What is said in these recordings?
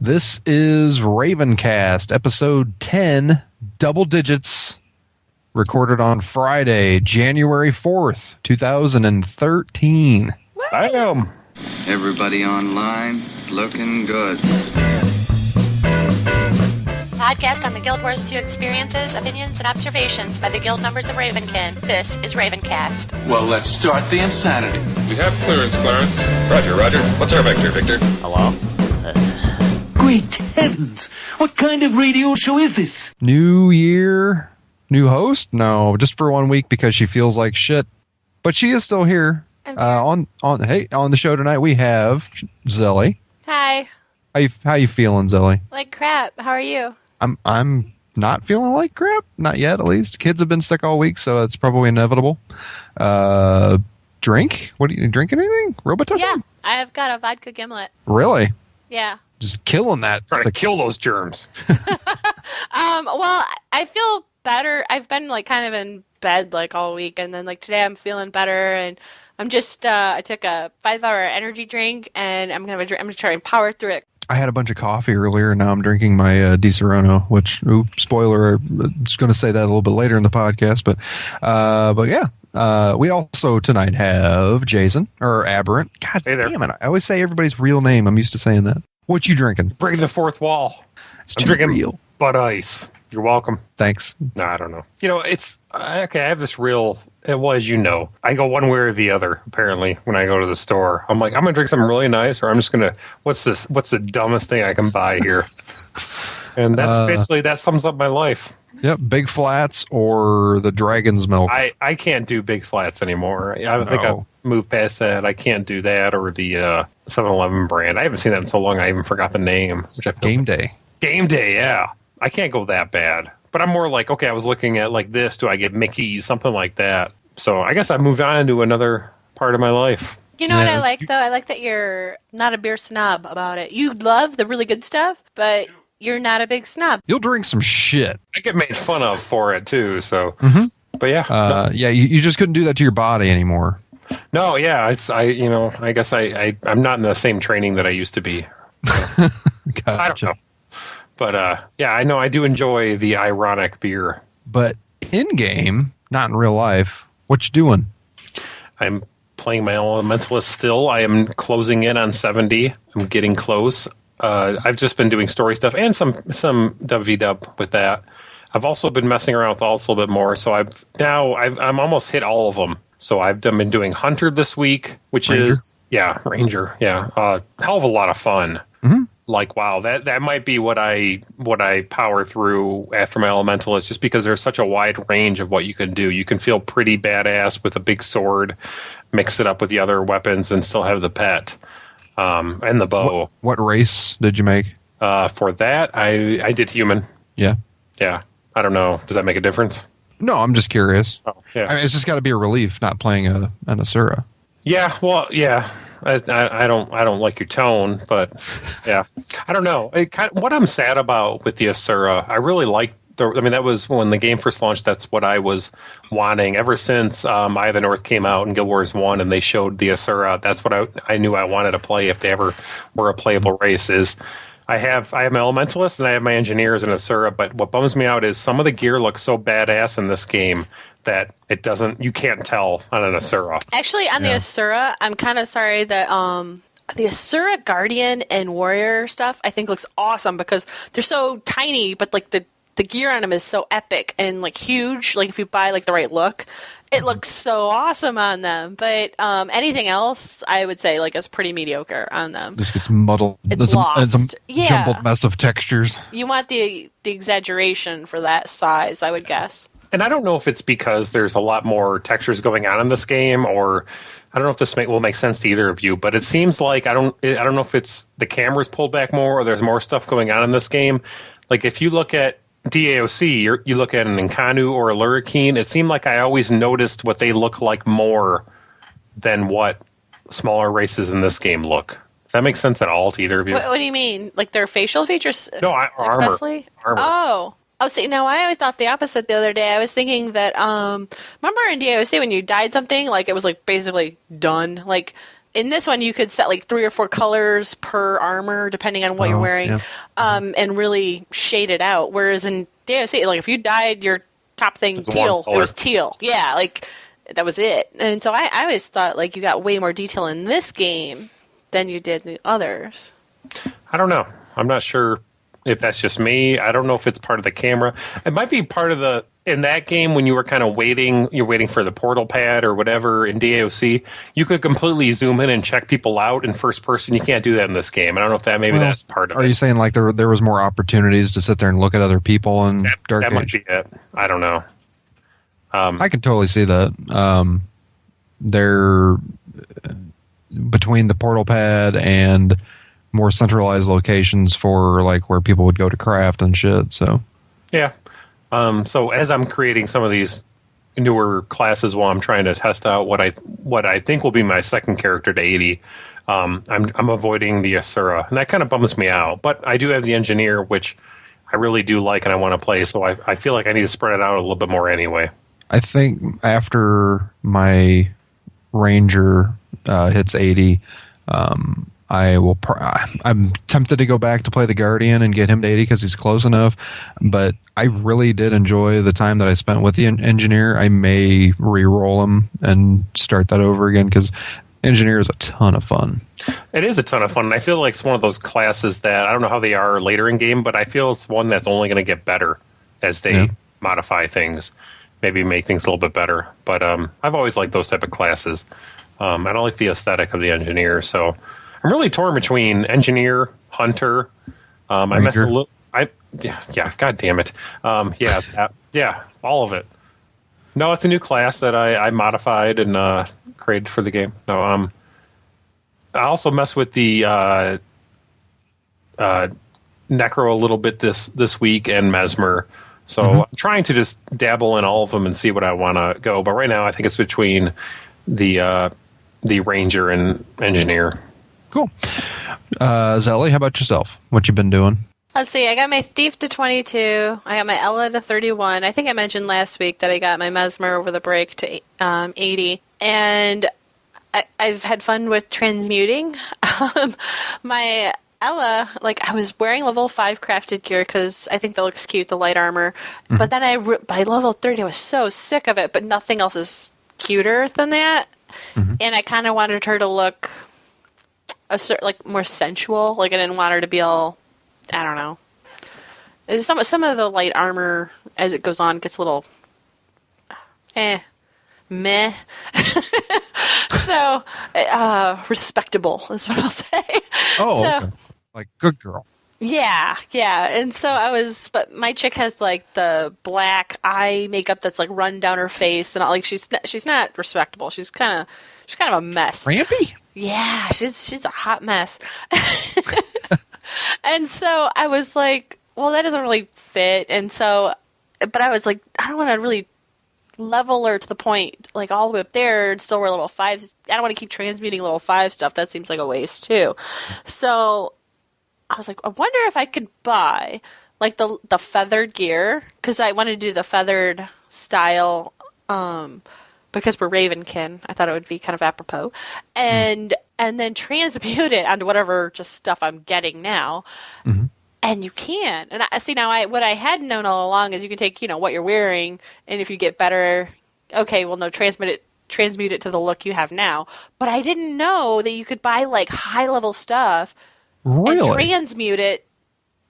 This is RavenKast, episode 10, double digits, recorded on Friday, January 4th, 2013. Bam! Everybody online, looking good. Podcast on the Guild Wars 2 experiences, opinions, and observations by the guild members of Ravenkin. This is RavenKast. Well, let's start the insanity. We have clearance, Clarence. Roger. What's our vector, Victor? Hello? Great heavens! What kind of radio show is this? New year, new host? No, just for 1 week because she feels like shit. But she is still here. On the show tonight we have Zelly. Hi. How you feeling, Zelly? Like crap. How are you? I'm not feeling like crap. Not yet, at least. Kids have been sick all week, so it's probably inevitable. Drink? What are you drinking? Anything? Robitussin? Yeah, I've got a vodka gimlet. Really? Yeah. Just killing that. Trying to kill those germs. Well, I feel better. I've been kind of in bed all week, and then today I'm feeling better, and I'm just I took a 5-hour energy drink, and I'm gonna try and power through it. I had a bunch of coffee earlier, and now I'm drinking my Di Serono, which, spoiler, I'm just going to say that a little bit later in the podcast. But yeah, we also tonight have Jason, or Aberrant. God damn it. I always say everybody's real name. I'm used to saying that. What you drinking? Break the fourth wall. I'm drinking real. Bud Ice. You're welcome. Thanks. No, I don't know. It's okay. I have this real. As you know, I go one way or the other. Apparently, when I go to the store, I'm like, I'm gonna drink something really nice, or I'm just gonna. What's this? What's the dumbest thing I can buy here? And that's basically that sums up my life. Yep, Big Flats or the Dragon's Milk. I can't do Big Flats anymore. I think I've moved past that. I can't do that or the 7-Eleven brand. I haven't seen that in so long. I even forgot the name. Game Day. Game Day. Yeah, I can't go that bad. But I'm more like, okay, I was looking at this. Do I get Mickey's? Something like that. So I guess I moved on into another part of my life. You know what I like, though? I like that you're not a beer snob about it. You love the really good stuff, but you're not a big snob. You'll drink some shit. I get made fun of for it, too. So, But yeah. Yeah, you just couldn't do that to your body anymore. No, yeah. I guess I'm not in the same training that I used to be. So. Gotcha. I don't know. But, yeah, I know I do enjoy the ironic beer. But in-game, not in real life, what you doing? I'm playing my Elementalist still. I am closing in on 70. I'm getting close. I've just been doing story stuff and some WV-dub with that. I've also been messing around with alts a little bit more. So I'm almost hit all of them. So I've been doing Hunter this week, which Ranger? is... Yeah, Ranger. Yeah. Hell of a lot of fun. Mm-hmm. Wow, that might be what I power through after my Elementalist, just because there's such a wide range of what you can do. You can feel pretty badass with a big sword, mix it up with the other weapons, and still have the pet and the bow. What race did you make? For that, I did human. Yeah. Yeah. I don't know. Does that make a difference? No, I'm just curious. Oh, yeah. I mean, it's just got to be a relief not playing an Asura. Yeah, well, yeah. I don't like your tone, but yeah, I don't know. What I'm sad about with the Asura, I really like. That was when the game first launched. That's what I was wanting ever since Eye of the North came out and Guild Wars 1, and they showed the Asura. That's what I knew I wanted to play if they ever were a playable race. I have my Elementalist and I have my Engineers in Asura, but what bums me out is some of the gear looks so badass in this game that you can't tell on an Asura. Actually, on the Asura, I'm kind of sorry that the Asura Guardian and Warrior stuff I think looks awesome because they're so tiny, but the gear on them is so epic and huge. If you buy the right look, it looks so awesome on them. But anything else, I would say is pretty mediocre on them. Just gets muddled. It's lost. It's a jumbled mess of textures. You want the exaggeration for that size, I would guess. And I don't know if it's because there's a lot more textures going on in this game, or I don't know if this will make sense to either of you. But it seems like I don't know if it's the camera's pulled back more, or there's more stuff going on in this game. If you look at DAOC, you look at an Nkanu or a Lurikine, it seemed like I always noticed what they look like more than what smaller races in this game look. Does that make sense at all to either of you? What do you mean? Their facial features? No, armor. Oh, see, now I always thought the opposite the other day. I was thinking that, remember in DAOC when you died something, it was basically done? in this one, you could set like 3 or 4 colors per armor, depending on what you're wearing, yeah. and really shade it out. Whereas in DOC, like if you dyed your top thing It's one teal, it color. was teal. Yeah, like that was it. And so I always thought like you got way more detail in this game than you did in the others. I don't know. I'm not sure if that's just me. I don't know if it's part of the camera. It might be part of the, in that game when you were kind of waiting, you're waiting for the portal pad or whatever in DAOC, you could completely zoom in and check people out in first person. You can't do that in this game. I don't know if that maybe that's part of it. Are you saying like there was more opportunities to sit there and look at other people in Dark That Age? might be it. I don't know. I can totally see that. They're between the portal pad and more centralized locations for like where people would go to craft and shit. So Yeah. So as I'm creating some of these newer classes while I'm trying to test out what I think will be my second character to 80, I'm avoiding the Asura, and that kind of bums me out. But I do have the Engineer, which I really do like and I want to play, so I feel like I need to spread it out a little bit more anyway. I think after my Ranger hits 80, I will. I'm tempted to go back to play the Guardian and get him to 80 because he's close enough. But I really did enjoy the time that I spent with the Engineer. I may re-roll him and start that over again because Engineer is a ton of fun. It is a ton of fun, and I feel like it's one of those classes that I don't know how they are later in game, but I feel it's one that's only going to get better as they modify things, maybe make things a little bit better. But I've always liked those type of classes. I don't like the aesthetic of the Engineer, so I'm really torn between Engineer, Hunter. I messed a little. Yeah. God damn it. Yeah, all of it. No, it's a new class that I modified and created for the game. No, I also mess with the Necro a little bit this week and Mesmer. So I'm trying to just dabble in all of them and see what I want to go. But right now, I think it's between the Ranger and Engineer. Cool. Zelly, how about yourself? What you been doing? Let's see. I got my Thief to 22. I got my Ella to 31. I think I mentioned last week that I got my Mesmer over the break to 80. And I've had fun with transmuting. My Ella, like I was wearing level 5 crafted gear because I think that looks cute, the light armor. But then by level 30, I was so sick of it, but nothing else is cuter than that. And I kind of wanted her to look like more sensual. Like I didn't want her to be all, I don't know. Some of the light armor as it goes on gets a little meh. So respectable is what I'll say. Oh, so, okay. Like good girl. Yeah. And so but my chick has like the black eye makeup that's like run down her face, and like she's not respectable. She's kind of a mess. Rampy? Yeah, she's a hot mess. And so I was like, well, that doesn't really fit. And so, but I was like, I don't want to really level her to the point, like all the way up there and still wear level 5s. I don't want to keep transmuting level 5 stuff. That seems like a waste too. So I was like, I wonder if I could buy like the feathered gear, because I want to do the feathered style because we're Ravenkin. I thought it would be kind of apropos. And then transmute it onto whatever just stuff I'm getting now. And you can. And I see now what I had known all along is you can take, what you're wearing, and if you get better, okay, well, no, transmute it to the look you have now. But I didn't know that you could buy like high level stuff and transmute it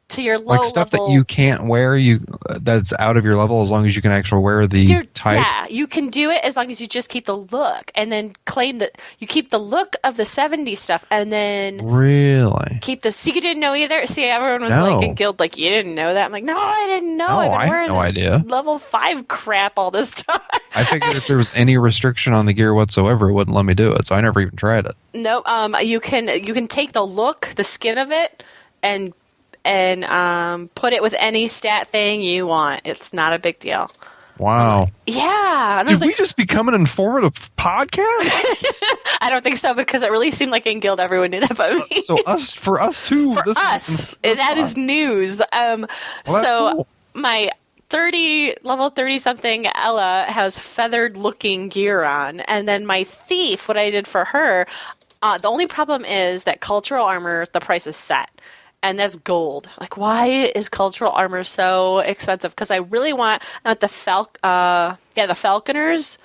to your low like stuff level. that you can't wear, that's out of your level, as long as you can actually wear the type. Yeah, you can do it as long as you just keep the look, and then claim that you keep the look of the 70s stuff, and then really keep the. So you didn't know either. See, everyone was like in guild, like you didn't know that. I'm like, no, I didn't know. No, I've been I wearing had no idea. level 5 crap all this time. I figured if there was any restriction on the gear whatsoever, it wouldn't let me do it, so I never even tried it. No, you can take the look, the skin of it, and put it with any stat thing you want. It's not a big deal. Wow. Yeah. And Did we just become an informative podcast? I don't think so, because it really seemed like in guild everyone knew that about me. So for us too. For us, that is news. Cool. My level 30 something Ella has feathered looking gear on, and then my thief, what I did for her, The only problem is that cultural armor, the price is set. And that's gold. Like, why is cultural armor so expensive? Because I really want the Falconers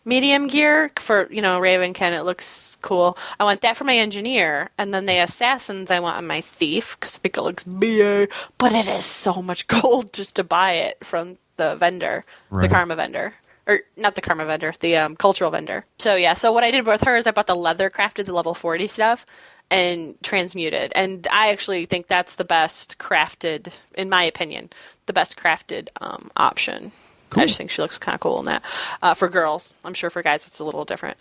medium gear for, Ravenkin. It looks cool. I want that for my engineer. And then the assassins I want on my thief because I think it looks BA. But it is so much gold just to buy it from the vendor, the Karma vendor. Or not the Karma vendor, the cultural vendor. So yeah, so what I did with her is I bought the leather crafted, the level 40 stuff, and transmuted. And I actually think that's the best crafted, in my opinion, the best crafted option. Cool. I just think she looks kind of cool in that. For girls. I'm sure for guys it's a little different.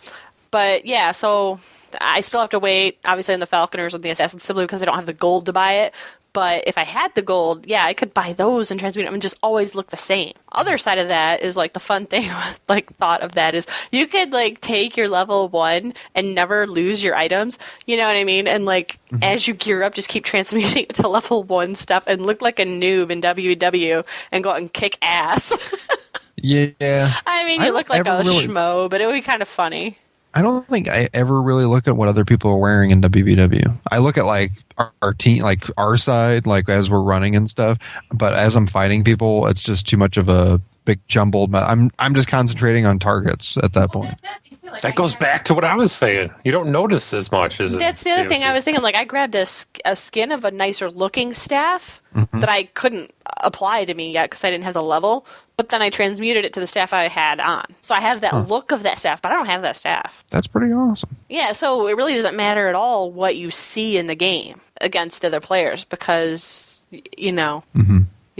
But yeah, so I still have to wait, obviously, on the Falconers and the Assassins simply because I don't have the gold to buy it. But if I had the gold, yeah, I could buy those and transmute them and just always look the same. Other side of that is like the fun thing, thought of that is you could take your level 1 and never lose your items. You know what I mean? And as you gear up, just keep transmuting to level 1 stuff and look like a noob in WW and go out and kick ass. Yeah. I mean, you look like a schmo, but it would be kind of funny. I don't think I ever really look at what other people are wearing in WVW. I look at our team, our side, as we're running and stuff. But as I'm fighting people, it's just too much of a big jumbled. I'm just concentrating on targets at that point. That goes back to what I was saying. You don't notice as much as that's the other thing I was thinking. I grabbed a skin of a nicer looking staff that I couldn't apply to me yet because I didn't have the level. But then I transmuted it to the staff I had on. So I have that look of that staff, but I don't have that staff. That's pretty awesome. Yeah, so it really doesn't matter at all what you see in the game against the other players because, you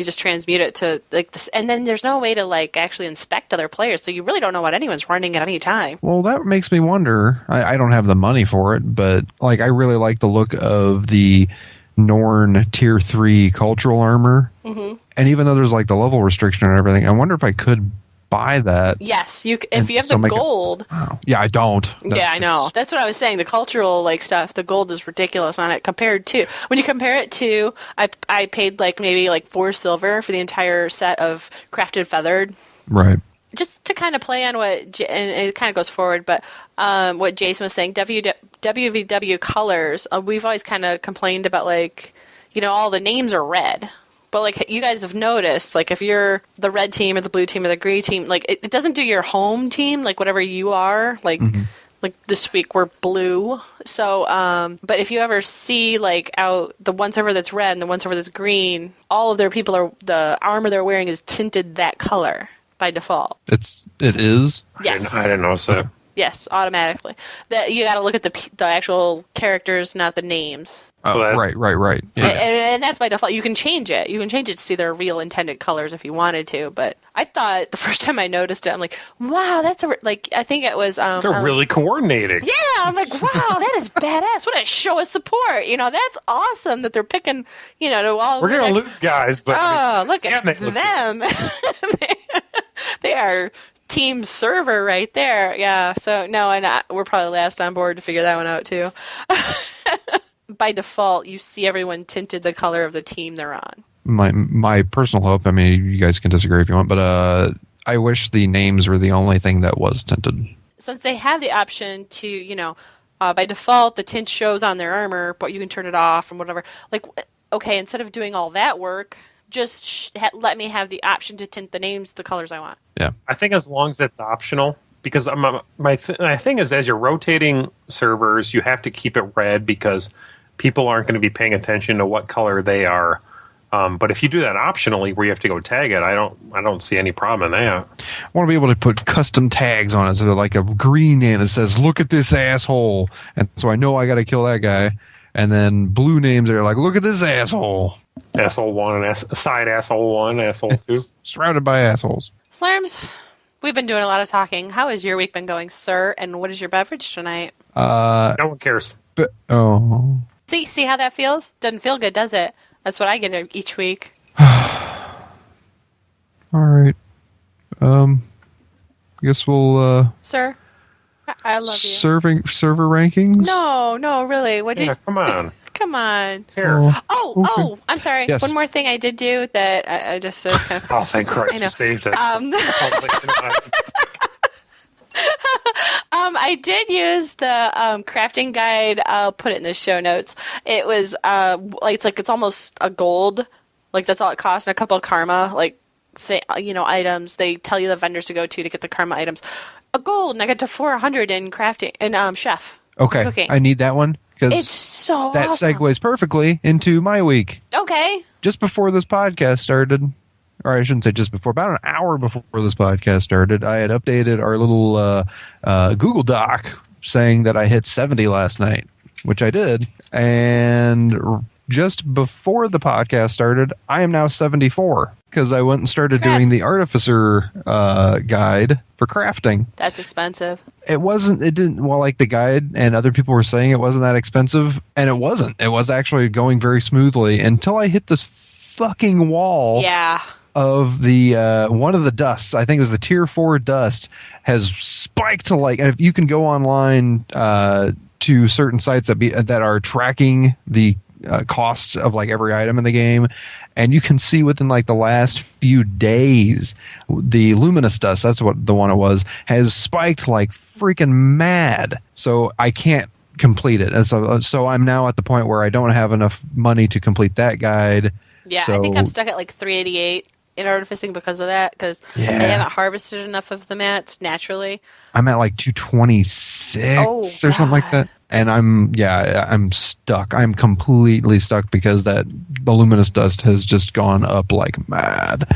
just transmute it to this. And then there's no way to actually inspect other players. So you really don't know what anyone's running at any time. Well, that makes me wonder. I don't have the money for it, but I really like the look of the Norn Tier 3 cultural armor. Mm-hmm. And even though there's the level restriction and everything, I wonder if I could buy that. Yes, if you have the gold. Yeah, I don't. I know. That's what I was saying. The cultural stuff, the gold is ridiculous on it compared to when you compare it to. I paid maybe 4 silver for the entire set of crafted feathered. Right. Just to kind of play on what, and it kind of goes forward, but what Jason was saying, WVW colors, we've always kind of complained about all the names are red. But you guys have noticed, if you're the red team or the blue team or the green team, it doesn't do your home team, whatever you are, this week we're blue. So, but if you ever see out the one server that's red and the one server that's green, all of their people the armor they're wearing is tinted that color by default. It is? Yes. I didn't know so. Yes, automatically. That you got to look at the actual characters, not the names. Oh, right. Yeah. And that's by default. You can change it. You can change it to see their real intended colors if you wanted to. But I thought the first time I noticed it, I'm like, wow, that's I think it was. They're really coordinated. Yeah, I'm like, wow, that is badass. What a show of support. That's awesome that they're picking. To all. We're gonna lose guys, but look at them. They are. Team server right there. Yeah. So no, and we're probably last on board to figure that one out too. By default, you see everyone tinted the color of the team they're on. My personal hope, you guys can disagree if you want, but I wish the names were the only thing that was tinted. Since they have the option to, by default, the tint shows on their armor, but you can turn it off and whatever. Okay, instead of doing all that work, just let me have the option to tint the names the colors I want. Yeah. I think as long as it's optional, because my thing is, as you're rotating servers, you have to keep it red because people aren't going to be paying attention to what color they are. But if you do that optionally, where you have to go tag it, I don't see any problem in that. I want to be able to put custom tags on it, so like a green name that says "Look at this asshole," and so I know I got to kill that guy. And then blue names are like, "Look at this asshole." Asshole 1 and side asshole 1, asshole 2. Surrounded by assholes. Slurms, we've been doing a lot of talking. How has your week been going, sir? And what is your beverage tonight? No one cares. See how that feels? Doesn't feel good, does it? That's what I get each week. All right. Guess we'll. Sir, I love you. Server rankings? No, really. Come on. Come on. Here. Oh, I'm sorry. Yes. One more thing I did do that I just kind of... Oh, thank Christ you saved it. I did use the crafting guide. I'll put it in the show notes. It was it's almost a gold, like that's all it costs, and a couple of karma items. They tell you the vendors to go to get the karma items. A gold, and I got to 400 in crafting and chef. Okay, cooking. I need that one because It's so that awesome. segues perfectly into my week. Okay. Just before this podcast started, or I shouldn't say just before, about an hour before this podcast started, I had updated our little Google Doc saying that I hit 70 last night, which I did. And just before the podcast started, I am now 74 because I went and started doing the Artificer guide for crafting. That's expensive. Like the guide and other people were saying it wasn't that expensive, and it wasn't. It was actually going very smoothly until I hit this fucking wall. Yeah. Of the one of the dusts, I think it was the tier 4 dust, has spiked to and if you can go online to certain sites that are tracking the costs of every item in the game, and you can see within the last few days the luminous dust, that's what the one it was, has spiked freaking mad. So I can't complete it, and so I'm now at the point where I don't have enough money to complete that guide. Yeah, so, I think I'm stuck at 388 in artificing because of that, because I haven't harvested enough of the mats naturally. I'm at 226 or something like that. And I'm stuck. I'm completely stuck because the luminous dust has just gone up like mad.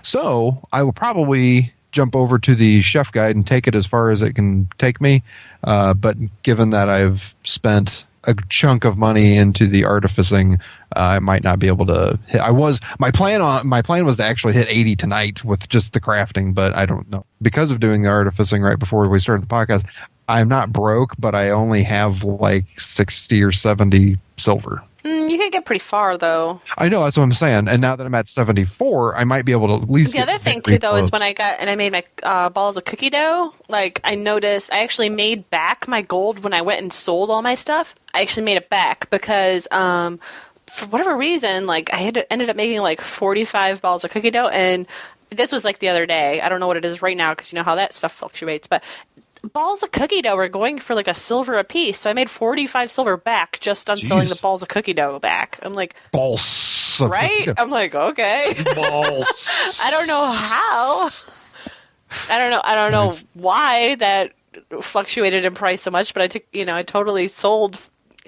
So I will probably jump over to the chef guide and take it as far as it can take me. But given that I've spent a chunk of money into the artificing, I might not be able to hit. My plan was to actually hit 80 tonight with just the crafting, but I don't know. Because of doing the artificing right before we started the podcast, I'm not broke, but I only have 60 or 70 silver. You could get pretty far, though. I know, that's what I'm saying. And now that I'm at 74, I might be able to at least. The other thing too, though, is when I made my balls of cookie dough. I noticed I actually made back my gold when I went and sold all my stuff. I actually made it back because for whatever reason, I ended up making 45 balls of cookie dough, and this was the other day. I don't know what it is right now because you know how that stuff fluctuates, but balls of cookie dough were going for a silver a piece, so I made 45 silver back just on selling the balls of cookie dough back. I'm balls, right? I'm okay. Balls. I don't know how. I don't know why that fluctuated in price so much, but I totally sold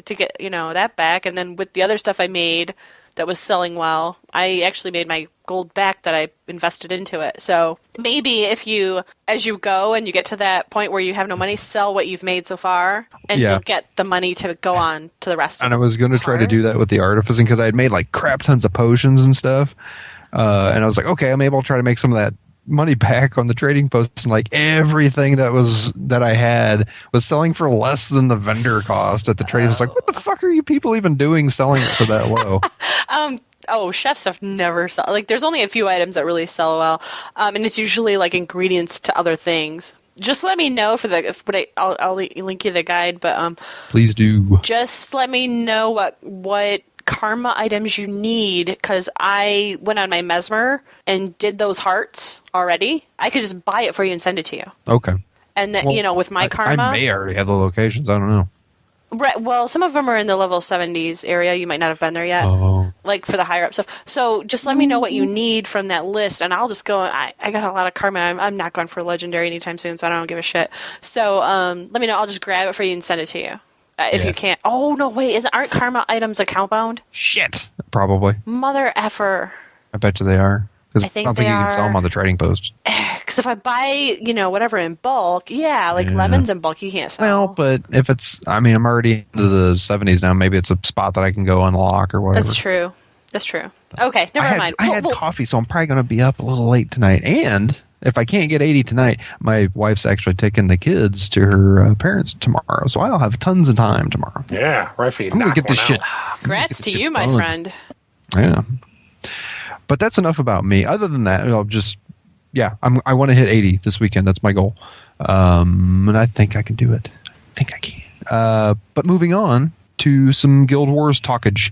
to get that back, and then with the other stuff I made that was selling well, I actually made my gold back that I invested into it. So maybe as you go and you get to that point where you have no money, sell what you've made so far, and you'll get the money to go on to the rest of it. And I was going to try to do that with the artificing because I had made crap tons of potions and stuff. And I was okay, I'm able to try to make some of that money back on the trading posts, and everything that I had was selling for less than the vendor cost at the trade. I was what the fuck are you people even doing selling it for that low? Chef stuff never sell. There's only a few items that really sell well, and it's usually ingredients to other things. Just let me know I'll link you the guide, but please do. Just let me know what karma items you need, because I went on my Mesmer and did those hearts already. I could just buy it for you and send it to you. Okay. And then with my karma, I may already have the locations. I don't know. Right. Well, some of them are in the level 70s area. You might not have been there yet. Oh. For the higher up stuff. So just let me know what you need from that list, and I'll just go. I got a lot of karma. I'm not going for legendary anytime soon, so I don't give a shit. So let me know. I'll just grab it for you and send it to you. If you can't. Oh, no, wait. Aren't karma items account bound? Shit. Probably. Mother effer. I bet you they are. Because I think don't think you can sell them on the trading post. Because if I buy, whatever in bulk, lemons in bulk, you can't sell. Well, but if it's, I'm already into the 70s now. Maybe it's a spot that I can go unlock or whatever. That's true. Okay, never mind. I had coffee, so I'm probably going to be up a little late tonight. And if I can't get 80 tonight, my wife's actually taking the kids to her parents tomorrow, so I'll have tons of time tomorrow. Yeah, right for you. I'm going to get this shit. Congrats to you, my friend. Yeah. But that's enough about me. Other than that, I'll just, I want to hit 80 this weekend. That's my goal. And I think I can do it. I think I can. But moving on to some Guild Wars talkage.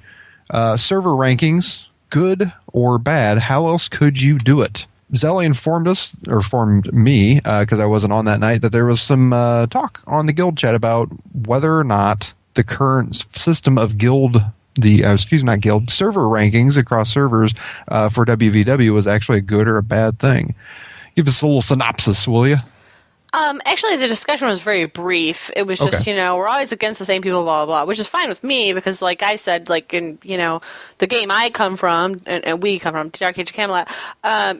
Server rankings, good or bad, how else could you do it? Zelly informed me, because I wasn't on that night, that there was some talk on the guild chat about whether or not the current system of server rankings across servers for WVW was actually a good or a bad thing. Give us a little synopsis, will you? Actually, the discussion was very brief. It was just, Okay. we're always against the same people, blah, blah, blah, which is fine with me because, like I said, like in, the game I come from and we come from, Dark Age of Camelot,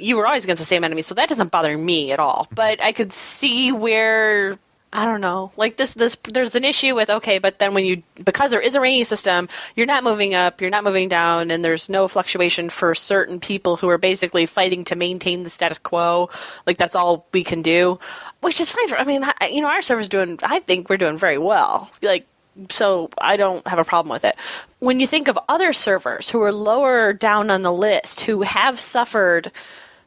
you were always against the same enemy, so that doesn't bother me at all. But I could see where, I don't know, like there's an issue with, okay, but then because there is a ranking system, you're not moving up, you're not moving down, and there's no fluctuation for certain people who are basically fighting to maintain the status quo. Like, that's all we can do. Which is fine. Our server's I think we're doing very well. Like, so I don't have a problem with it. When you think of other servers who are lower down on the list, who have suffered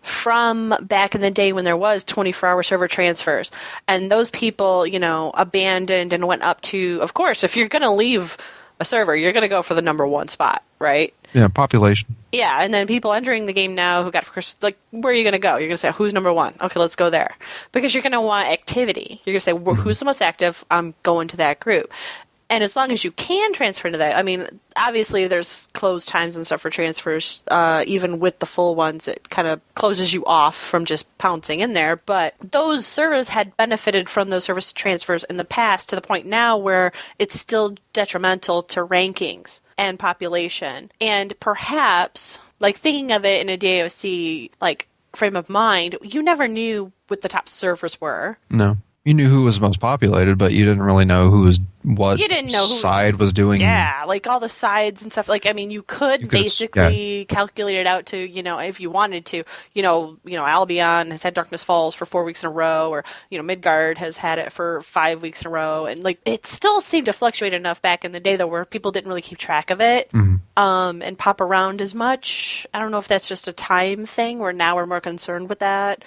from back in the day when there was 24-hour server transfers, and those people, abandoned and went up to, of course, if you're going to leave a server, you're going to go for the number one spot, right? Yeah, population. Yeah, and then people entering the game now who got, of course, like, where are you going to go? You're going to say, who's number one? Okay, let's go there. Because you're going to want activity. You're going to say, well, who's the most active? I'm going to that group. And as long as you can transfer to that, I mean, obviously there's closed times and stuff for transfers. Even with the full ones, it kind of closes you off from just pouncing in there. But those servers had benefited from those service transfers in the past to the point now where it's still detrimental to rankings and population. And perhaps, like, thinking of it in a DAOC, like, frame of mind, you never knew what the top servers were. No. You knew who was most populated, but you didn't really know what you didn't know side was doing. Yeah, like all the sides and stuff. Like, I mean, you could basically calculate it out to, if you wanted to. Albion has had Darkness Falls for 4 weeks in a row, or Midgard has had it for 5 weeks in a row, and like it still seemed to fluctuate enough back in the day though, where people didn't really keep track of it and pop around as much. I don't know if that's just a time thing, where now we're more concerned with that.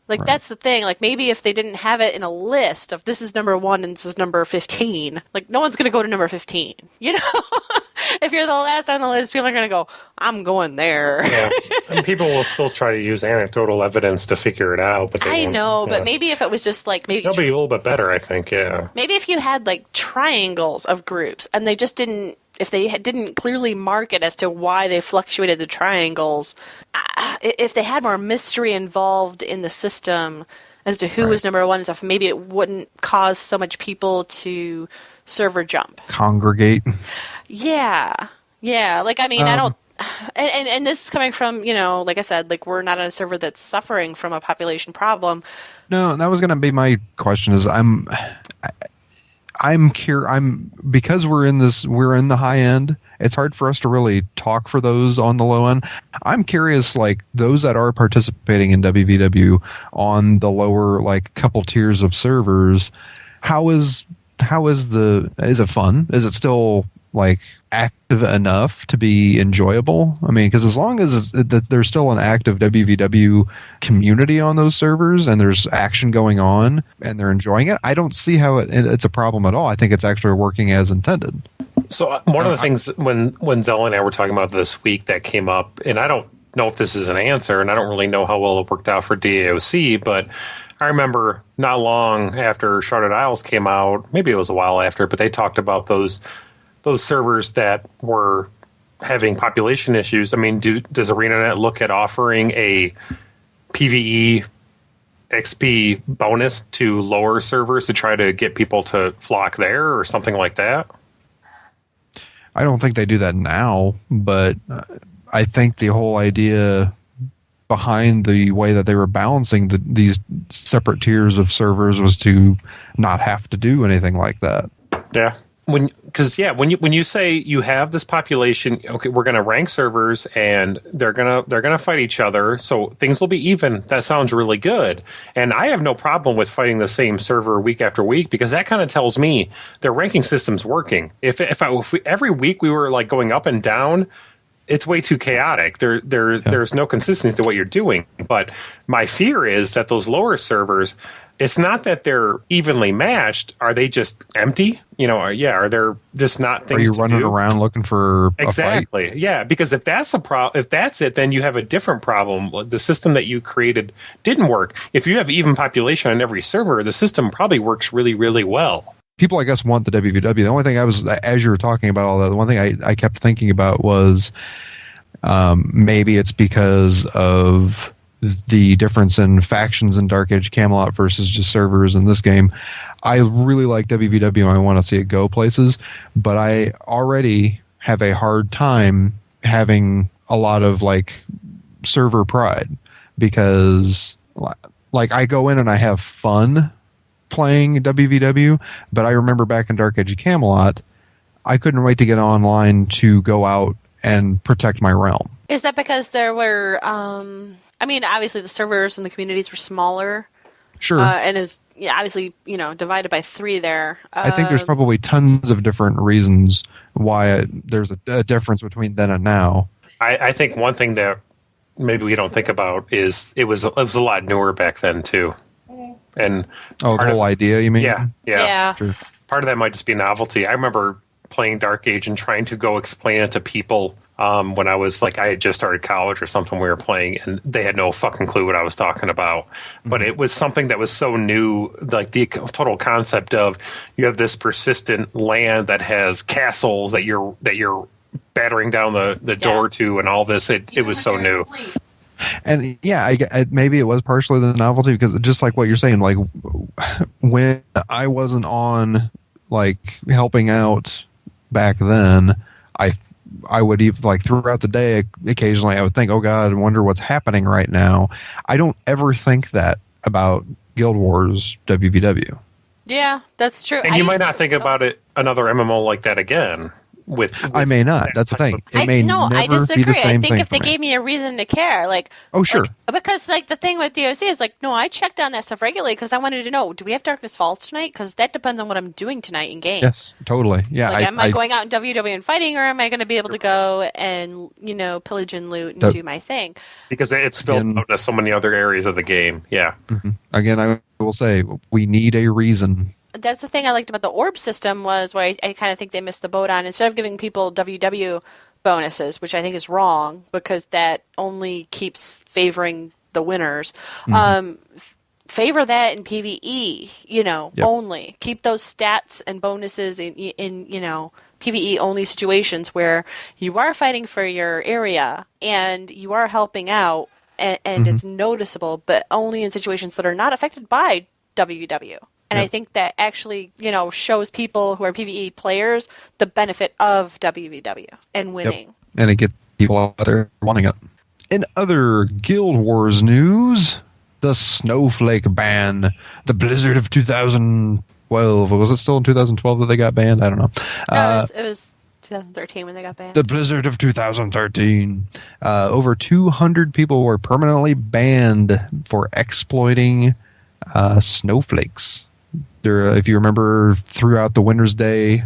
Like, that's the thing. Like, maybe if they didn't have it in a list of this is number 1 and this is number 15, like, no one's going to go to number 15. If you're the last on the list, people are going to go, I'm going there. Yeah. And people will still try to use anecdotal evidence to figure it out. But I know, but maybe if it was just like, maybe it'll be a little bit better, I think, yeah. Maybe if you had, like, triangles of groups and they just didn't, if they didn't clearly mark it as to why they fluctuated the triangles, if they had more mystery involved in the system as to who was number 1 and stuff, maybe it wouldn't cause so much people to server jump. Congregate. Yeah. Like, I mean, I don't... And this is coming from, like I said, like, we're not on a server that's suffering from a population problem. No, that was going to be my question. Because we're in the high end, it's hard for us to really talk for those on the low end. I'm curious, like, those that are participating in WVW on the lower, like, couple tiers of servers, is it fun? Is it still, like, active enough to be enjoyable? I mean, because as long as there's still an active WVW community on those servers and there's action going on and they're enjoying it, I don't see how it's a problem at all. I think it's actually working as intended. So one of the things when Zell and I were talking about this week that came up, and I don't know if this is an answer, and I don't really know how well it worked out for DAOC, but I remember not long after Sharded Isles came out, maybe it was a while after, but they talked about those servers that were having population issues. I mean, does ArenaNet look at offering a PvE XP bonus to lower servers to try to get people to flock there or something like that? I don't think they do that now, but I think the whole idea behind the way that they were balancing these separate tiers of servers was to not have to do anything like that. Yeah. When you say you have this population, okay, we're going to rank servers and they're going to fight each other, so things will be even. That sounds really good, and I have no problem with fighting the same server week after week, because that kind of tells me their ranking system's working. If every week we were like going up and down, it's way too chaotic. There's no consistency to what you're doing. But my fear is that those lower servers, it's not that they're evenly matched. Are they just empty? Are there just not things? Are you to running do? around looking for Exactly. a fight? Yeah, because if that's if that's it, then you have a different problem. The system that you created didn't work. If you have even population on every server, the system probably works really, really well. People, I guess, want the WVW. The only thing as you were talking about all that, the one thing I kept thinking about was maybe it's because of the difference in factions in Dark Age Camelot versus just servers in this game. I really like WVW and I want to see it go places, but I already have a hard time having a lot of server pride because I go in and I have fun playing WVW, but I remember back in Dark Age Camelot, I couldn't wait to get online to go out and protect my realm. Is that because there were obviously the servers and the communities were smaller. Sure. And it was obviously, divided by 3 there. I think there's probably tons of different reasons why there's a difference between then and now. I think one thing that maybe we don't think about is it was a lot newer back then too. And the whole idea, you mean? Yeah. Sure. Part of that might just be novelty. I remember playing Dark Age and trying to go explain it to people when I was I had just started college or something. We were playing and they had no fucking clue what I was talking about. But it was something that was so new, like the total concept of you have this persistent land that has castles that you're battering down the door to and all this. It was so new. And maybe it was partially the novelty because just like what you're saying, when I wasn't on helping out back then, I would even throughout the day occasionally I would think, oh God, I wonder what's happening right now. I don't ever think that about Guild Wars WVW. Yeah, that's true. And you might not think about it another MMO like that again. I may not. That's the thing. It may I never disagree. be the same I think thing if they for me. gave me a reason to care, oh sure, because the thing with DOC is no, I checked on that stuff regularly because I wanted to know, do we have Darkness Falls tonight? Because that depends on what I'm doing tonight in game. Yes, totally. Yeah, am I going out in WW and fighting, or am I going to be able to go and pillage and loot and do my thing? Because it's spilled out to so many other areas of the game. Yeah. Mm-hmm. Again, I will say we need a reason. That's the thing I liked about the orb system was where I kind of think they missed the boat on. Instead of giving people WW bonuses, which I think is wrong because that only keeps favoring the winners, favor that in PvE, only. Keep those stats and bonuses in PvE only situations where you are fighting for your area and you are helping out and it's noticeable, but only in situations that are not affected by WW. And I think that actually, shows people who are PvE players the benefit of WVW and winning. Yep. And it gets people out there wanting it. In other Guild Wars news, the Snowflake ban, the Blizzard of 2012. Was it still in 2012 that they got banned? I don't know. No, it was 2013 when they got banned. The Blizzard of 2013. Over 200 people were permanently banned for exploiting snowflakes. If you remember, throughout the Winter's Day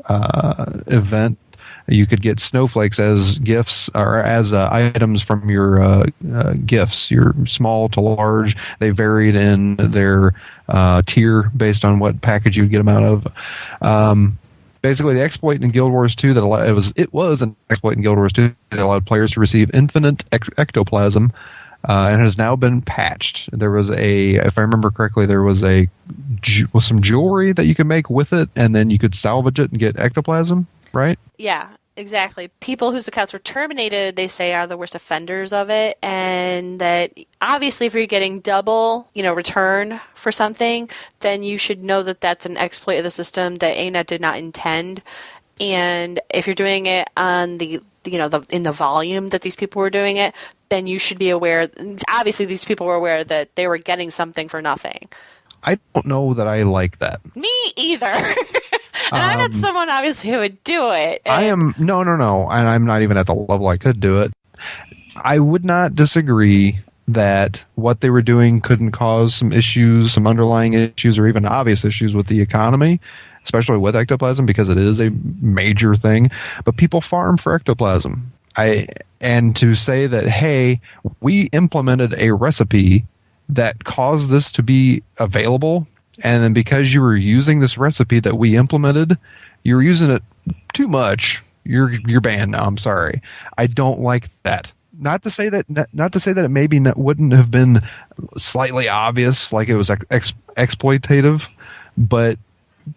event, you could get snowflakes as gifts or as items from your gifts, your small to large. They varied in their tier based on what package you'd get them out of. Basically, the exploit in Guild Wars 2 that it was an exploit in Guild Wars 2 that allowed players to receive infinite ectoplasm. And it has now been patched. There was if I remember correctly, there was some jewelry that you could make with it, and then you could salvage it and get ectoplasm, right? Yeah, exactly. People whose accounts were terminated, they say, are the worst offenders of it, and that obviously if you're getting double, return for something, then you should know that that's an exploit of the system that ANET did not intend. And if you're doing it on in the volume that these people were doing it, then you should be aware. Obviously, these people were aware that they were getting something for nothing. I don't know that I like that. Me either. And I'm not someone, obviously, who would do it. I am. No. And I'm not even at the level I could do it. I would not disagree that what they were doing couldn't cause some issues, some underlying issues, or even obvious issues with the economy, especially with ectoplasm, because it is a major thing. But people farm for ectoplasm. And to say that, hey, we implemented a recipe that caused this to be available, and then because you were using this recipe that we implemented, you were using it too much. You're banned now. I'm sorry. I don't like that. Not to say that it maybe wouldn't have been slightly obvious, like it was exploitative, but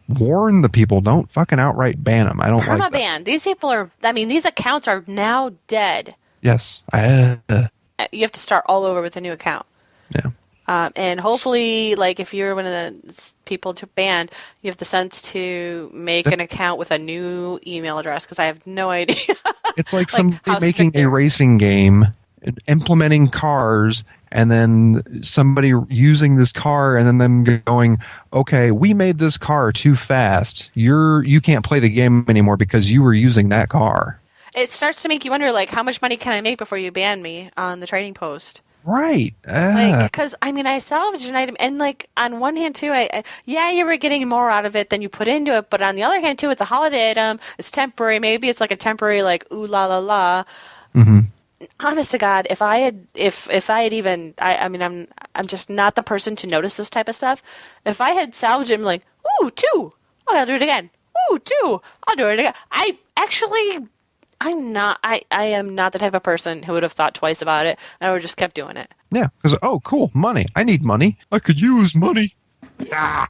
warn the people. Don't fucking outright ban them. I don't like that. Permaban. These people are. I mean, these accounts are now dead. Yes, you have to start all over with a new account. Yeah. And hopefully, like, if you're one of the people to ban, you have the sense to make an account with a new email address, because I have no idea. It's like somebody making a racing game, implementing cars, and then somebody using this car, and then them going, okay, we made this car too fast. You can't play the game anymore because you were using that car. It starts to make you wonder, like, how much money can I make before you ban me on the trading post? Right. Because, I mean, I salvaged an item, and, like, on one hand, too, you were getting more out of it than you put into it, but on the other hand, too, it's a holiday item, it's temporary, maybe it's like a temporary, like, ooh la la la. Mm-hmm. Honest to God, if I had even, I mean, I'm just not the person to notice this type of stuff. If I had salvaged it, I'm like, ooh, 2, I'll do it again. Ooh, 2, I'll do it again. I am not the type of person who would have thought twice about it, and I would have just kept doing it. Yeah, because, oh, cool, money. I need money. I could use money. Ah.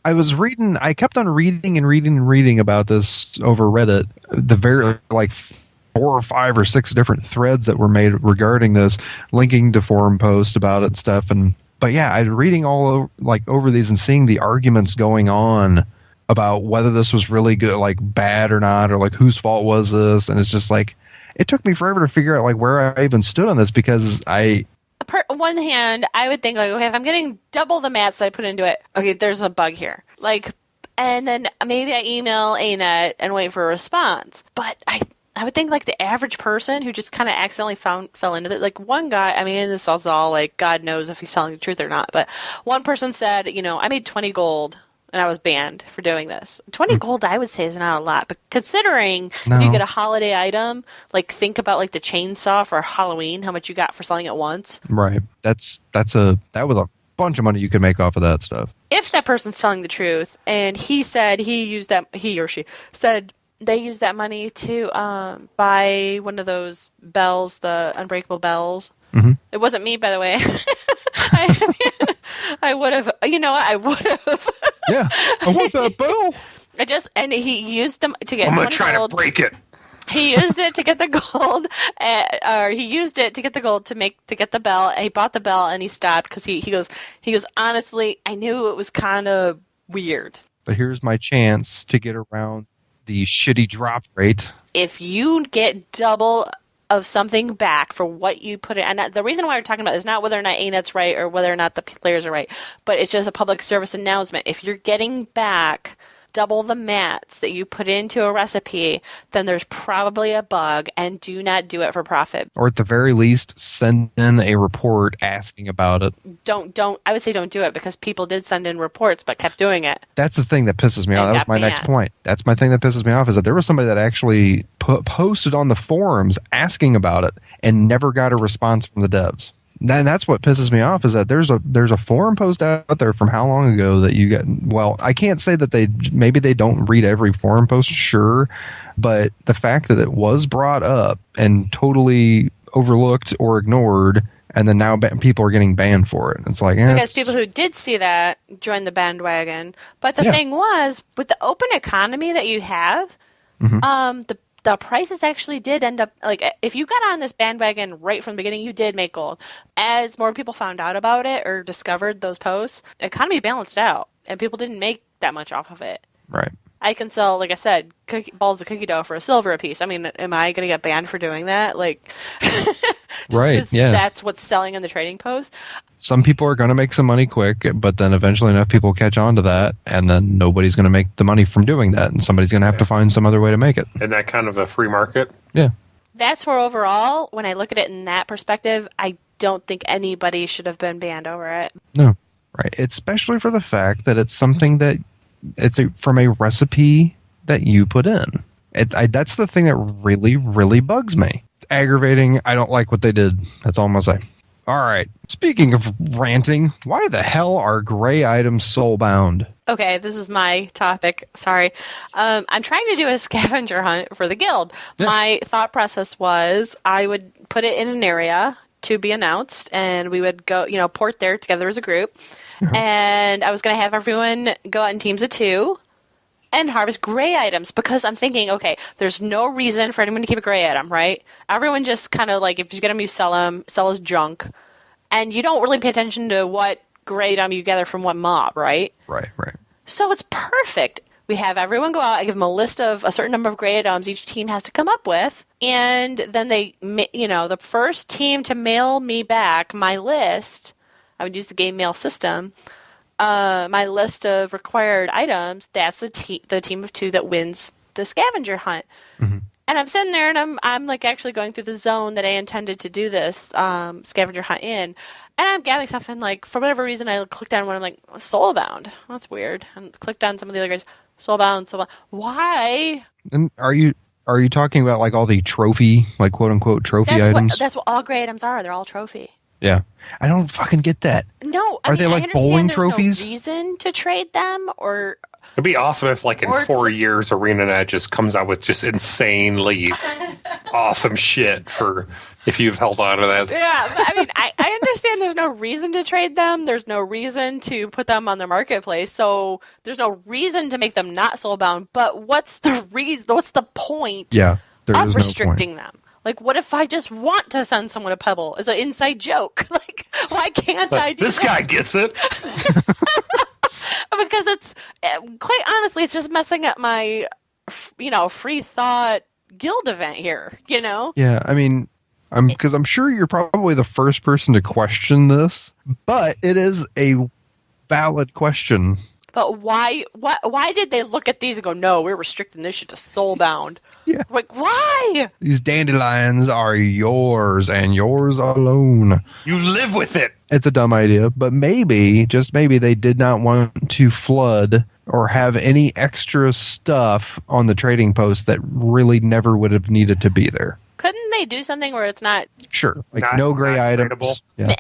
I kept on reading about this over Reddit. The very, like, 4 or 5 or 6 different threads that were made regarding this, linking to forum posts about it and stuff. But yeah, I was reading over these and seeing the arguments going on about whether this was really good, like bad or not, or like whose fault was this, and it's just like it took me forever to figure out like where I even stood on this, because on one hand, I would think like, okay, if I'm getting double the mats that I put into it, okay, there's a bug here, like, and then maybe I email ANET and wait for a response. But I would think like the average person who just kind of accidentally fell into it, like one guy, I mean, this is all like God knows if he's telling the truth or not, but one person said, I made 20 gold. And I was banned for doing this. 20 gold, I would say, is not a lot. But considering if you get a holiday item, like think about like the chainsaw for Halloween, how much you got for selling it once. Right. That was a bunch of money you could make off of that stuff. If that person's telling the truth, and he or she said they used that money to buy one of those bells, the unbreakable bells. Mm-hmm. It wasn't me, by the way. I would have, I would have. Yeah, I want that bell. And he used them to get. I'm gonna try to break it. He used it to get the gold, or he used it to get the gold to get the bell. He bought the bell and he stopped because he goes. Honestly, I knew it was kind of weird. But here's my chance to get around the shitty drop rate. If you get double of something back for what you put in, and the reason why we're talking about is not whether or not ANET's right or whether or not the players are right, but it's just a public service announcement. If you're getting back double the mats that you put into a recipe, then there's probably a bug, and do not do it for profit. Or at the very least, send in a report asking about it. I would say don't do it, because people did send in reports but kept doing it. That's the thing that pisses me off. That was my next point. That's my thing that pisses me off, is that there was somebody that actually posted on the forums asking about it and never got a response from the devs. And that's what pisses me off, is that there's a forum post out there from how long ago that you get. Well, I can't say that maybe they don't read every forum post, sure, but the fact that it was brought up and totally overlooked or ignored, and then now people are getting banned for it. It's like, because people who did see that joined the bandwagon. But the thing was, with the open economy that you have, the prices actually did end up, like, if you got on this bandwagon right from the beginning, you did make gold. As more people found out about it or discovered those posts, the economy balanced out, and people didn't make that much off of it. Right. I can sell, like I said, balls of cookie dough for $1 a piece. I mean, am I going to get banned for doing that? Like, right, yeah. That's what's selling in the trading post. Some people are going to make some money quick, but then eventually enough people catch on to that, and then nobody's going to make the money from doing that, and somebody's going to have to find some other way to make it. Isn't that kind of a free market? Yeah. That's where overall, when I look at it in that perspective, I don't think anybody should have been banned over it. No. Right. Especially for the fact that it's something that from a recipe that you put in. That's the thing that really, really bugs me. It's aggravating. I don't like what they did. That's all I'm going to say. All right. Speaking of ranting, why the hell are gray items soulbound? Okay, this is my topic. Sorry. I'm trying to do a scavenger hunt for the guild. Yeah. My thought process was I would put it in an area to be announced, and we would go, port there together as a group. And I was going to have everyone go out in teams of 2 and harvest gray items, because I'm thinking, okay, there's no reason for anyone to keep a gray item, right? Everyone just kind of like, if you get them, you sell them, sell as junk. And you don't really pay attention to what gray item you gather from what mob, right? Right. So it's perfect. We have everyone go out. I give them a list of a certain number of gray items each team has to come up with. And then they, the first team to mail me back my list, I would use the game mail system, my list of required items, that's the team of 2 that wins the scavenger hunt. Mm-hmm. And I'm sitting there and I'm like actually going through the zone that I intended to do this scavenger hunt in. And I'm gathering stuff, and like for whatever reason I clicked on one. I'm like, soulbound. That's weird. And clicked on some of the other guys. Soulbound. Why? And are you talking about like all the trophy, like quote unquote trophy items? That's what all gray items are. They're all trophy. Yeah. I don't fucking get that. No, are they like bowling trophies? No reason to trade them, or it'd be awesome if, like, in 4 years, ArenaNet just comes out with just insanely awesome shit for if you've held on to that. Yeah, but I mean, I understand there's no reason to trade them. There's no reason to put them on the marketplace. So there's no reason to make them not soulbound. But what's the reason? What's the point of restricting them? Like, what if I just want to send someone a pebble as an inside joke? Like, why can't I do this? This guy gets it. Because it's, quite honestly, it's just messing up my, free thought guild event here, Yeah, I mean, because I'm sure you're probably the first person to question this, but it is a valid question. But why did they look at these and go, no, we're restricting this shit to soulbound? Yeah. Like, why? These dandelions are yours and yours alone. You live with it. It's a dumb idea, but maybe, just maybe, they did not want to flood or have any extra stuff on the trading post that really never would have needed to be there. Couldn't they do something where it's not... Sure, like no gray items. Yeah.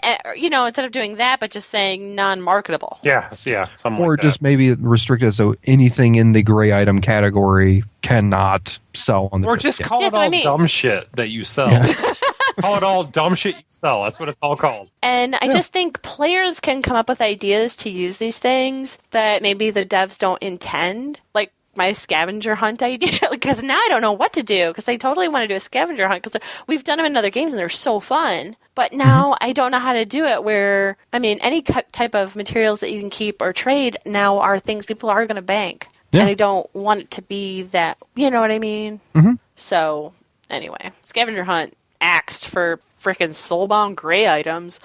Instead of doing that, but just saying non-marketable. Yeah, something or like just that. Maybe restricted so anything in the gray item category cannot sell on the or just call it all dumb shit that you sell. Yeah. Call it all dumb shit you sell. That's what it's all called. And I just think players can come up with ideas to use these things that maybe the devs don't intend. Like my scavenger hunt idea. Because now I don't know what to do. Because I totally want to do a scavenger hunt. Because we've done them in other games and they're so fun. But now I don't know how to do it where, any type of materials that you can keep or trade now are things people are going to bank. Yeah. And I don't want it to be that, you know what I mean? Mm-hmm. So, anyway, scavenger hunt. Axed for frickin' soulbound gray items.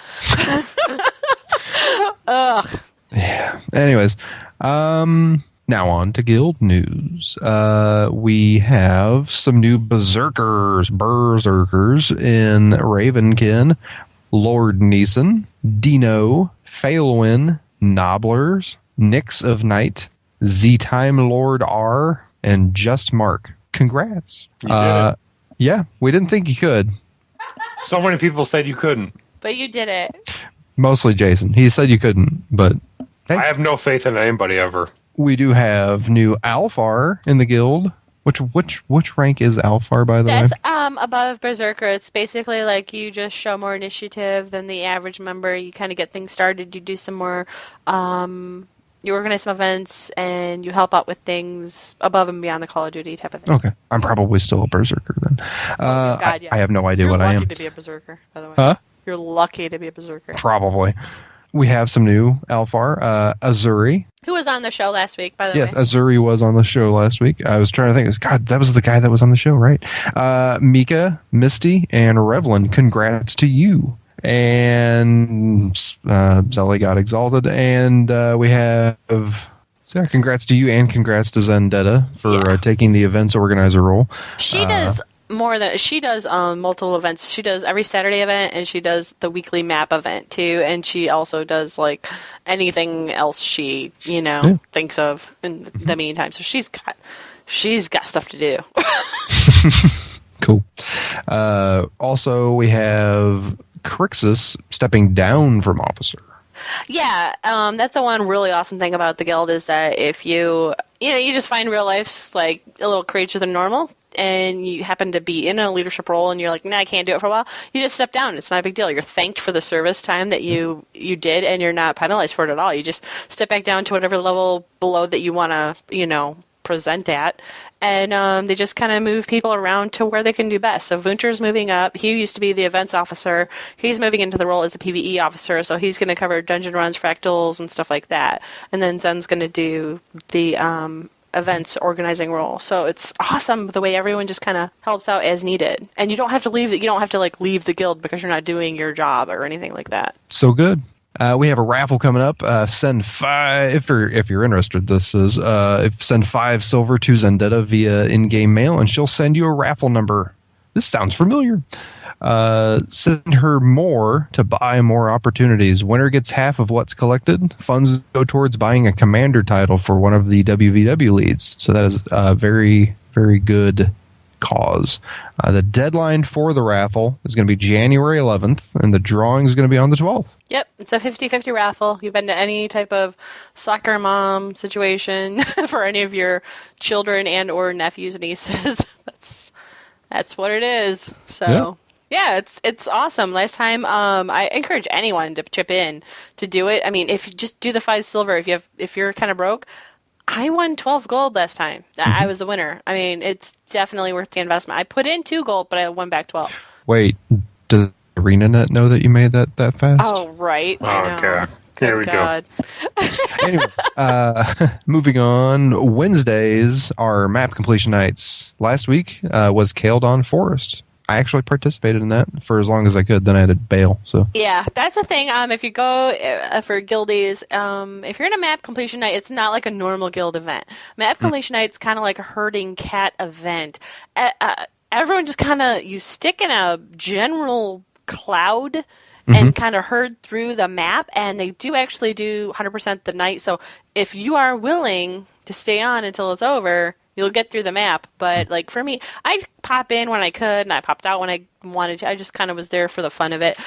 Ugh. Yeah. Anyways, now on to guild news. We have some new berserkers in Ravenkin. Lord Neeson, Dino, Failwin, Nobblers, Nix of Night, Z-Time Lord R, and Just Mark. Congrats. You did it. Yeah, we didn't think you could. So many people said you couldn't. But you did it. Mostly Jason. He said you couldn't, but... Hey, I have no faith in anybody ever. We do have new Alfar in the guild. Which rank is Alfar, by the way? That's above Berserker. It's basically like you just show more initiative than the average member. You kind of get things started. You do some more... you organize some events, and you help out with things above and beyond the Call of Duty type of thing. Okay. I'm probably still a Berserker then. God, yeah. I have no idea what I am. You're lucky to be a Berserker, by the way. Huh? You're lucky to be a Berserker. Probably. We have some new Alfar. Azuri. Who was on the show last week, by the way? Yes, Azuri was on the show last week. I was trying to think. God, that was the guy that was on the show, right? Mika, Misty, and Revlin, congrats to you. And Zelly got exalted. And we have... So congrats to you and congrats to Zendetta for taking the events organizer role. She does more than... She does multiple events. She does every Saturday event, and she does the weekly map event, too. And she also does, like, anything else she, thinks of in the meantime. So she's got stuff to do. Cool. Also, we have Crixus stepping down from officer. Yeah, that's the one really awesome thing about the guild is that if you just find real life's like a little crazier than normal, and you happen to be in a leadership role, and you're like, nah, I can't do it for a while. You just step down. It's not a big deal. You're thanked for the service time that you did, and you're not penalized for it at all. You just step back down to whatever level below that you want to, present at, and they just kind of move people around to where they can do best. So Vunter's moving up. He used to be the events officer. He's moving into the role as the PvE officer, so he's going to cover dungeon runs, fractals, and stuff like that. And then Zen's going to do the events organizing role. So it's awesome the way everyone just kind of helps out as needed. And you don't have to leave leave the guild because you're not doing your job or anything like that. So good. We have a raffle coming up. Send 5 if you're interested. This is send 5 silver to Zendetta via in-game mail, and she'll send you a raffle number. This sounds familiar. Send her more to buy more opportunities. Winner gets half of what's collected. Funds go towards buying a commander title for one of the WVW leads. So that is a very, very good cause. The deadline for the raffle is going to be January 11th, and the drawing is going to be on the 12th. Yep, it's a 50-50 raffle. You've been to any type of soccer mom situation for any of your children and or nephews and nieces. That's what it is. So yeah, it's awesome. Last time, I encourage anyone to chip in to do it. I mean, if you just do the 5 silver, if you're kind of broke, I won 12 gold last time. I was the winner. I mean, it's definitely worth the investment. I put in 2 gold, but I won back 12. Wait, does ArenaNet know that you made that fast? Oh, right. Oh, God. Here we go. Anyway, moving on. Wednesdays are map completion nights. Last week was Kaeldon Forest. I actually participated in that for as long as I could. Then I had to bail. So yeah, that's the thing. If you go for guildies, if you're in a map completion night, it's not like a normal guild event. Map completion night's kind of like a herding cat event. Everyone just you stick in a general cloud and kind of herd through the map, and they do actually do 100% the night. So if you are willing to stay on until it's over, you'll get through the map. But like for me, I pop in when I could, and I popped out when I wanted to. I just kind of was there for the fun of it.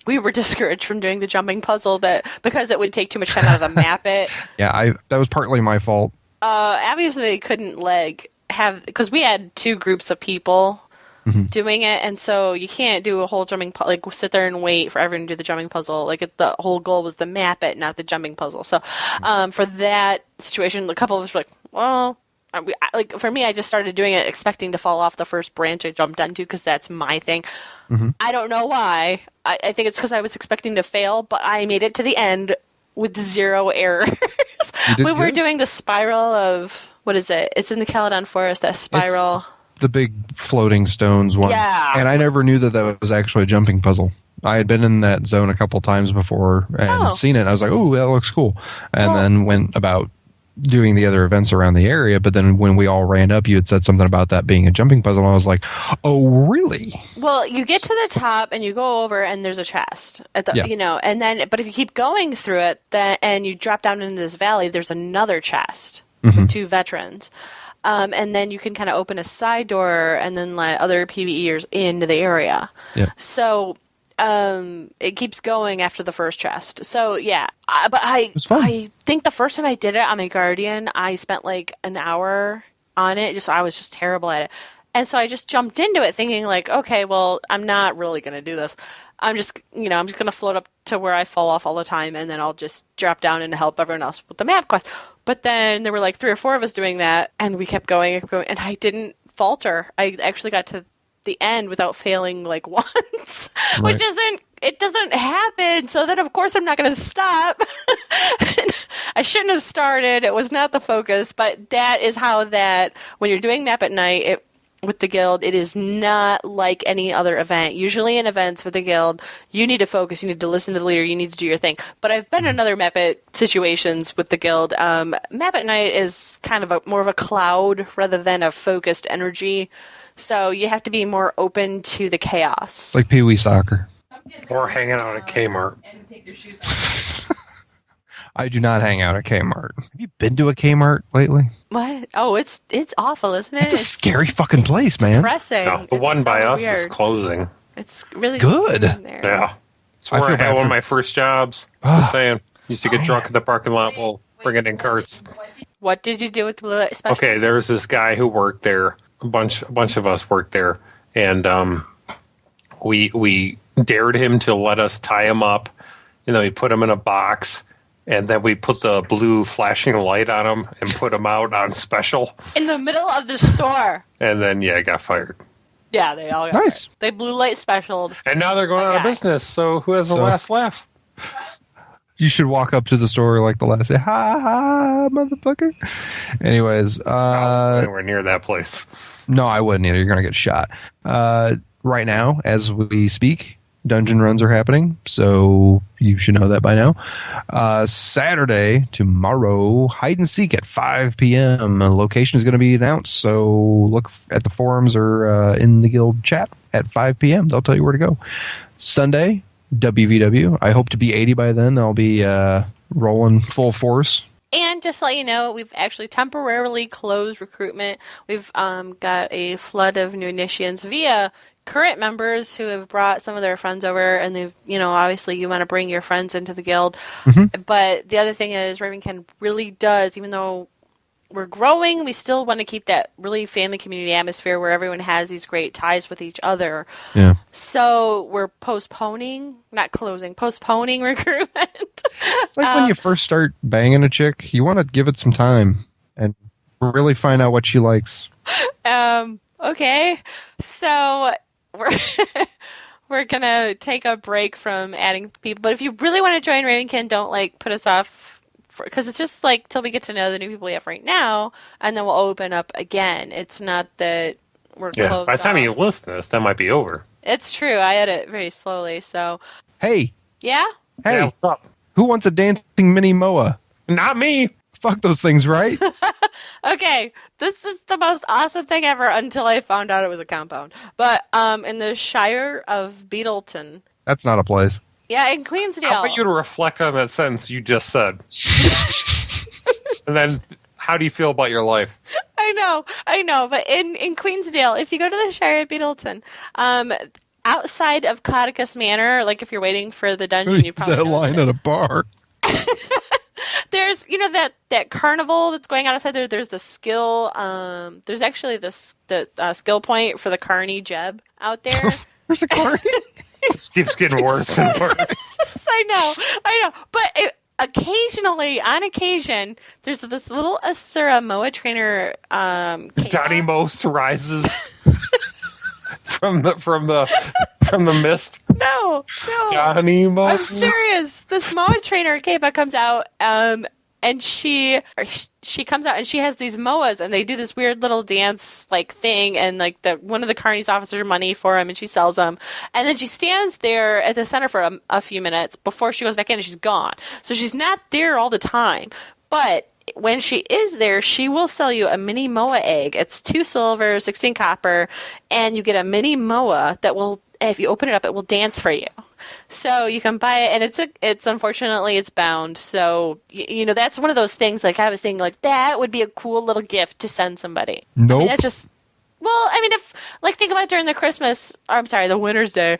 We were discouraged from doing the jumping puzzle because it would take too much time out of the map. Yeah, that was partly my fault. Obviously, they couldn't because we had 2 groups of people doing it, and so you can't do a whole jumping sit there and wait for everyone to do the jumping puzzle. The whole goal was the map it, not the jumping puzzle. So for that situation, a couple of us were like, well, for me, I just started doing it expecting to fall off the first branch I jumped onto because that's my thing. I don't know why. I think it's because I was expecting to fail, but I made it to the end with 0 errors. We were doing the spiral of, what is it? It's in the Kaeldon Forest, that spiral. It's the big floating stones one. Yeah. And I never knew that was actually a jumping puzzle. I had been in that zone a couple times before and seen it. And I was like, oh, that looks cool. And then went about doing the other events around the area. But then when we all ran up, you had said something about that being a jumping puzzle. And I was like, oh, really? Well, you get to the top and you go over and there's a chest at the, and then, but if you keep going through it and you drop down into this valley, there's another chest with 2 veterans. And then you can kind of open a side door and then let other PvEers into the area. Yeah. So it keeps going after the first chest. So yeah, but I think the first time I did it on my Guardian, I spent like an hour on it. I was just terrible at it. And so I just jumped into it thinking like, okay, well, I'm not really going to do this. I'm just going to float up to where I fall off all the time, and then I'll just drop down and help everyone else with the map quest. But then there were like 3 or 4 of us doing that, and we kept going, and I didn't falter. I actually got to the end without failing like once, which it doesn't happen. So then, of course, I'm not going to stop. I shouldn't have started. It was not the focus, but that is how when you're doing map at night, with the guild, it is not like any other event. Usually in events with the guild, you need to focus, you need to listen to the leader, you need to do your thing. But I've been in other map at situations with the guild. Map at night is kind of more of a cloud rather than a focused energy. So you have to be more open to the chaos. Like Pee Wee Soccer. Or hanging out at Kmart. And take your shoes off. I do not hang out at Kmart. Have you been to a Kmart lately? What? Oh, it's awful, isn't it? It's a scary fucking place, man. Depressing. No, the one It's by so us weird. is closing. It's really Good. in there. Yeah. It's I where I, feel had bad one of for- my first jobs. Just saying. Used to get drunk in the parking lot while bringing in carts. What did you do with the blue light special? Okay, there was this guy who worked there. A bunch of us worked there, and we dared him to let us tie him up. And then we put him in a box, and then we put the blue flashing light on him and put him out on special. In the middle of the store. And then I got fired. Yeah, they all got Nice. fired. They blue light specialed. And now they're going out of Okay. business. So who has the last laugh? You should walk up to the store like the last, say, ha, ha, motherfucker. Anyways, Anywhere near that place. no, I wouldn't either. You're going to get shot. Right now, as we speak, dungeon runs are happening, so you should know that by now. Saturday, tomorrow, hide and seek at 5 p.m. Location is going to be announced, so look at the forums or in the guild chat at 5 p.m. They'll tell you where to go. Sunday, WVW. I hope to be 80 by then. I'll be rolling full force. And just to let you know, we've actually temporarily closed recruitment. We've got a flood of new initiates via current members who have brought some of their friends over, and they've, obviously you want to bring your friends into the guild. But the other thing is, Ravenkin really does, even though we're growing, we still want to keep that really family community atmosphere where everyone has these great ties with each other. Yeah. So we're postponing recruitment. Like when you first start banging a chick, you want to give it some time and really find out what she likes. Okay. So we're gonna take a break from adding people. But if you really want to join Ravenkin, don't put us off, because it's just till we get to know the new people we have right now, and then we'll open up again. It's not that we're closed By the time off. you listen to this, that might be over. It's true. I edit very slowly, so Hey, yeah. hey, Yeah, what's up? who wants a dancing mini Moa? Not me. Fuck those things, right? Okay, this is the most awesome thing ever until I found out it was a compound. But in the Shire of Beetleton, That's not a place. yeah, in Queensdale. I want you to reflect on that sentence you just said. And then, how do you feel about your life? I know, but in Queensdale, if you go to the Shire of Beetleton, outside of Codicus Manor, if you're waiting for the dungeon, you Use probably that noticed line it. at a bar. There's that carnival that's going on outside there. There's the skill. There's actually the skill point for the Carney Jeb out there. There's a car. It just keeps getting worse and worse. I know. But occasionally, on occasion, there's this little Asura Moa trainer. Johnny Most rises from the mist. No. Johnny I'm Most. serious. This Moa trainer, Keba, comes out, and she comes out and she has these Moas, and they do this weird little dance thing, and one of the Carney's officers money for him, and she sells them, and then she stands there at the center for a few minutes before she goes back in, and she's gone. So she's not there all the time, but when she is there, she will sell you a mini Moa egg. It's 2 silver, 16 copper, and you get a mini Moa that will, if you open it up, it will dance for you. So you can buy it, and it's unfortunately it's bound. So that's one of those things. I was thinking, that would be a cool little gift to send somebody. Nope. That's just. Well, if think about it during the Christmas, or I'm sorry, the Winter's Day.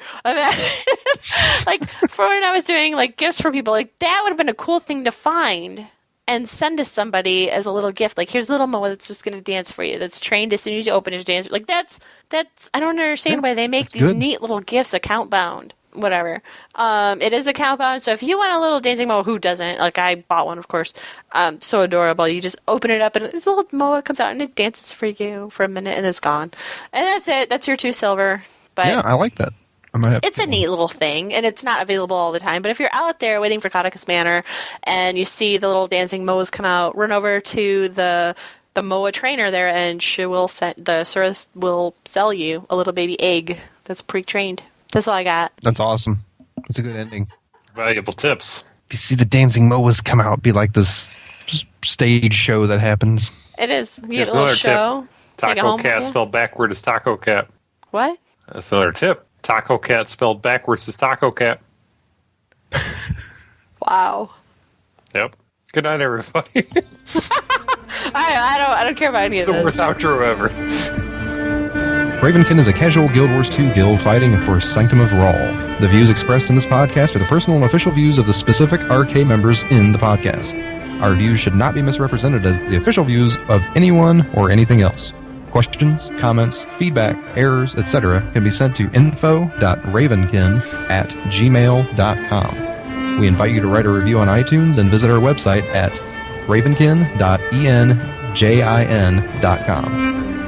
For when I was doing gifts for people, that would have been a cool thing to find and send to somebody as a little gift. Here's a little Moa that's just going to dance for you. That's trained as soon as you open it to dance. That's. I don't understand why they make these good. neat little gifts account bound. Whatever. It is account bound, so if you want a little dancing Moa, who doesn't? I bought one, of course. So adorable. You just open it up, and this little Moa comes out, and it dances for you for a minute, and it's gone. And that's it. That's your 2 silver. But Yeah, I like that. I might have. it's a neat little thing, and it's not available all the time. But if you're out there waiting for Codicus Manor, and you see the little dancing Moas come out, run over to the Moa trainer there, and the service will sell you a little baby egg that's pre-trained. That's all I got. That's awesome. That's a good ending. Valuable tips. If you see the dancing Moas come out, be like this stage show that happens. It is. You get Here's a little another show. tip. Take it Taco home with cat you. spelled backward is taco cat. What? That's another tip. Taco cat spelled backwards is taco cat. Wow. Yep. Good night, everybody. I don't care about any It's of the worst this. outro ever. Ravenkin is a casual Guild Wars 2 guild fighting for Sanctum of Raw. The views expressed in this podcast are the personal and official views of the specific RK members in the podcast. Our views should not be misrepresented as the official views of anyone or anything else. Questions, comments, feedback, errors, etc. can be sent to info.ravenkin@gmail.com. We invite you to write a review on iTunes and visit our website at ravenkin.enjin.com.